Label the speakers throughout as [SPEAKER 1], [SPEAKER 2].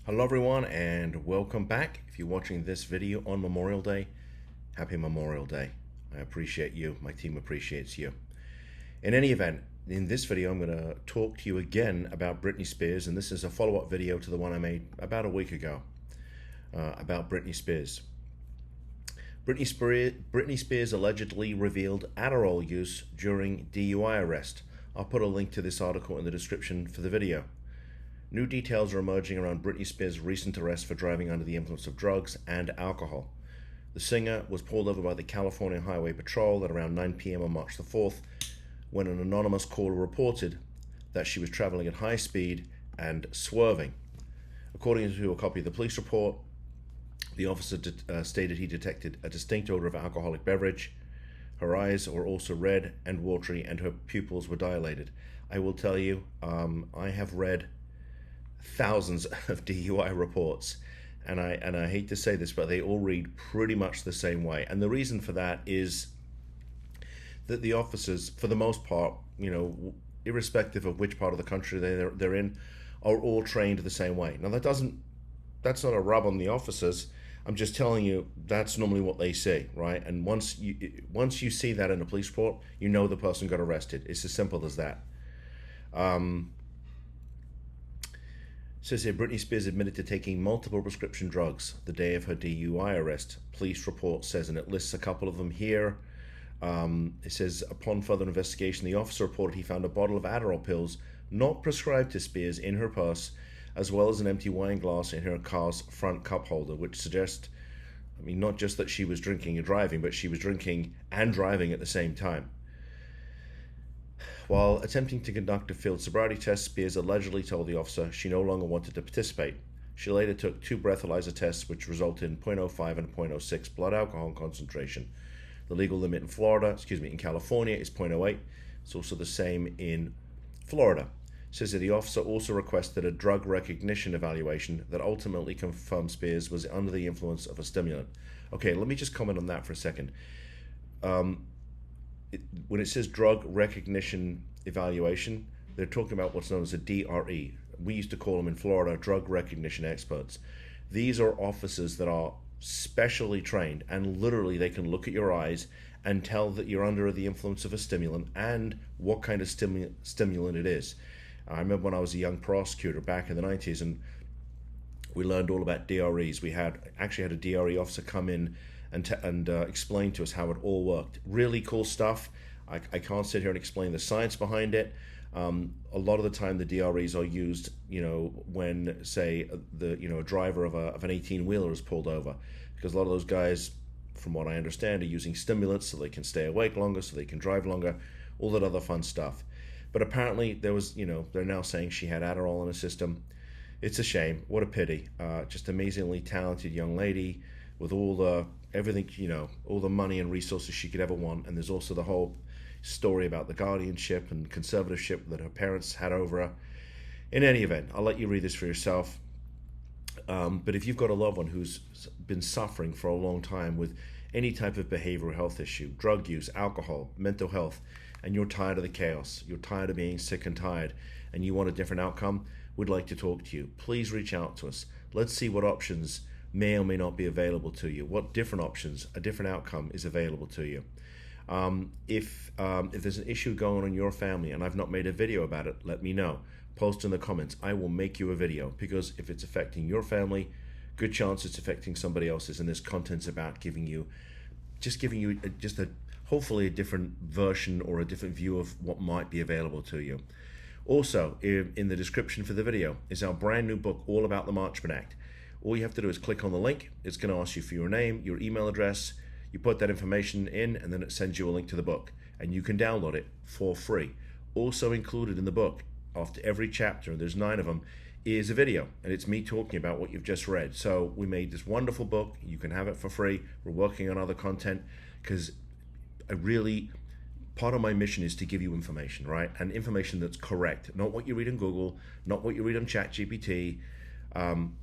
[SPEAKER 1] Hello everyone and welcome back. If you're watching this video on Memorial Day, happy Memorial Day. I appreciate you, my team appreciates you. In any event, in this video I'm going to talk to you again about Britney Spears, and this is a follow-up video to the one I made about a week ago about Britney Spears. Britney Spears allegedly revealed Adderall use during DUI arrest. I'll put a link to this article in the description for the video. New details are emerging around Britney Spears' recent arrest for driving under the influence of drugs and alcohol. The singer was pulled over by the California Highway Patrol at around 9 p.m. on March the 4th when an anonymous caller reported that she was traveling at high speed and swerving. According to a copy of the police report, the officer stated he detected a distinct odor of alcoholic beverage. Her eyes were also red and watery and her pupils were dilated. I will tell you, I have read thousands of DUI reports, and I hate to say this, but they all read pretty much the same way. And the reason for that is that the officers, for the most part, irrespective of which part of the country they're in, are all trained the same way. Now that's not a rub on the officers. I'm just telling you that's normally what they say, right? And once you see that in a police report, you know the person got arrested. It's as simple as that. Says here, Britney Spears admitted to taking multiple prescription drugs the day of her DUI arrest. Police report says, and it lists a couple of them here. It says, upon further investigation, the officer reported he found a bottle of Adderall pills not prescribed to Spears in her purse, as well as an empty wine glass in her car's front cup holder, which suggests, not just that she was drinking and driving, but she was drinking and driving at the same time. While attempting to conduct a field sobriety test, Spears allegedly told the officer she no longer wanted to participate. She later took 2 breathalyzer tests, which resulted in 0.05 and 0.06 blood alcohol concentration. The legal limit in California is 0.08. It's also the same in Florida. It says that the officer also requested a drug recognition evaluation that ultimately confirmed Spears was under the influence of a stimulant. Okay, let me just comment on that for a second. When it says drug recognition evaluation, they're talking about what's known as a DRE. We used to call them in Florida drug recognition experts. These are officers that are specially trained, and literally they can look at your eyes and tell that you're under the influence of a stimulant and what kind of stimulant it is. I remember when I was a young prosecutor back in the 90s, and we learned all about DREs. We actually had a DRE officer come in and explain to us how it all worked. Really cool stuff. I can't sit here and explain the science behind it. A lot of the time the DREs are used, when, say, a driver of an 18-wheeler is pulled over, because a lot of those guys, from what I understand, are using stimulants so they can stay awake longer, so they can drive longer, all that other fun stuff. But apparently there was, they're now saying she had Adderall in her system. It's a shame. What a pity. Just amazingly talented young lady with all the everything, all the money and resources she could ever want. And there's also the whole story about the guardianship and conservatorship that her parents had over her. In any event, I'll let you read this for yourself. But if you've got a loved one who's been suffering for a long time with any type of behavioral health issue, drug use, alcohol, mental health, and you're tired of the chaos, you're tired of being sick and tired, and you want a different outcome, we'd like to talk to you. Please reach out to us. Let's see what options may or may not be available to you, what different options, a different outcome is available to you. If there's an issue going on in your family and I've not made a video about it, let me know. Post in the comments. I will make you a video, because if it's affecting your family, good chance it's affecting somebody else's, and this content's about giving you hopefully a different version or a different view of what might be available to you. Also, in the description for the video is our brand new book all about the Marchman Act. All you have to do is click on the link. It's going to ask you for your name, your email address. You put that information in, and then it sends you a link to the book, and you can download it for free. Also included in the book, after every chapter, and there's 9 of them, is a video, and it's me talking about what you've just read. So we made this wonderful book. You can have it for free. We're working on other content, because part of my mission is to give you information, right? And information that's correct, not what you read on Google, not what you read on ChatGPT,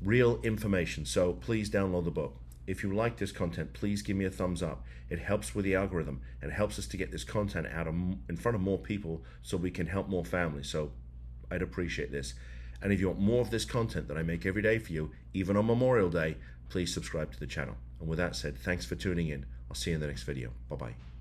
[SPEAKER 1] real information. So please download the book. If you like this content, please give me a thumbs up. It helps with the algorithm, and it helps us to get this content out in front of more people so we can help more families. So I'd appreciate this. And if you want more of this content that I make every day for you, even on Memorial Day, please subscribe to the channel. And with that said, thanks for tuning in. I'll see you in the next video. Bye-bye.